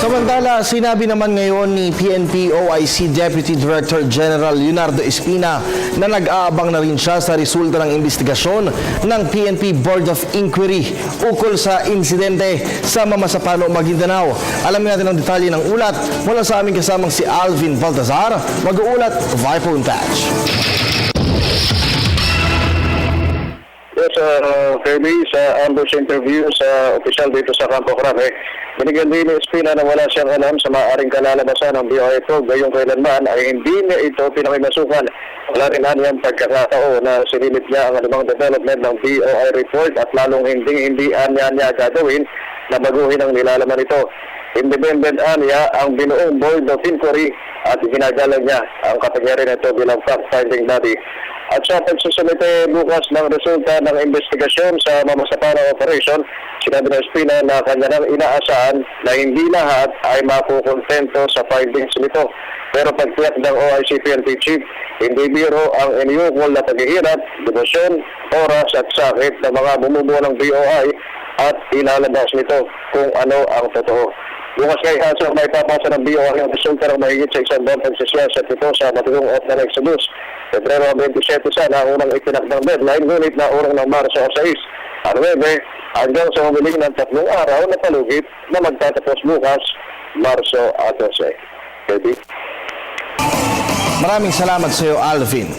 Samantala, sinabi naman ngayon ni PNP OIC Deputy Director General Leonardo Espina na nag-aabang na rin siya sa resulta ng investigasyon ng PNP Board of Inquiry ukol sa insidente sa Mamasapalo, Maguindanao. Alamin natin ang detalye ng ulat mula sa aming kasamang si Alvin Baltazar, mag-uulat via phone patch. Yes, Kirby, sa ambush interview sa opisyal dito sa Campo Crame, binigyan din ni Espina na wala siyang alam sa maaaring kalalabasan ng BOI probe gayong kailanman ay hindi niya ito pinakimasukan. Wala rin niyang pagkakataon na sinilip niya ang anumang development ng BOI report at lalong hindi niya gagawin na baguhin ang nilalaman nito. Independent niya ang binuong Board of Inquiry at ginagalang niya ang kapangyarihan nito bilang fact-finding body. At sa pagsusumite bukas ng resulta ng investigasyon sa Mamasapalo Operation, sinabi ng Espina na kanya nang inaasahan na hindi lahat ay makukontento sa findings nito. Pero pagtiyak ng OIC PNP Chief, hindi biro ang iniukol na paghihirap, demosyon, oras at sakit ng mga bumubuo ng BOI at ilalabas nito kung ano ang totoo. Bukas kay Haso may papasa ng BOI ang resulta ng mahigit sa isang buwan pagsisiyasat ito sa matulong of ng Exodus. Pebrero 27 sana ang unang itinakdang deadline, ngunit na urong ng Marso 6. At 9 hanggang sa humiling ng 3 araw na palugit na magtatapos bukas, Marso 12. Pwede? Maraming salamat sa iyo, Alvin.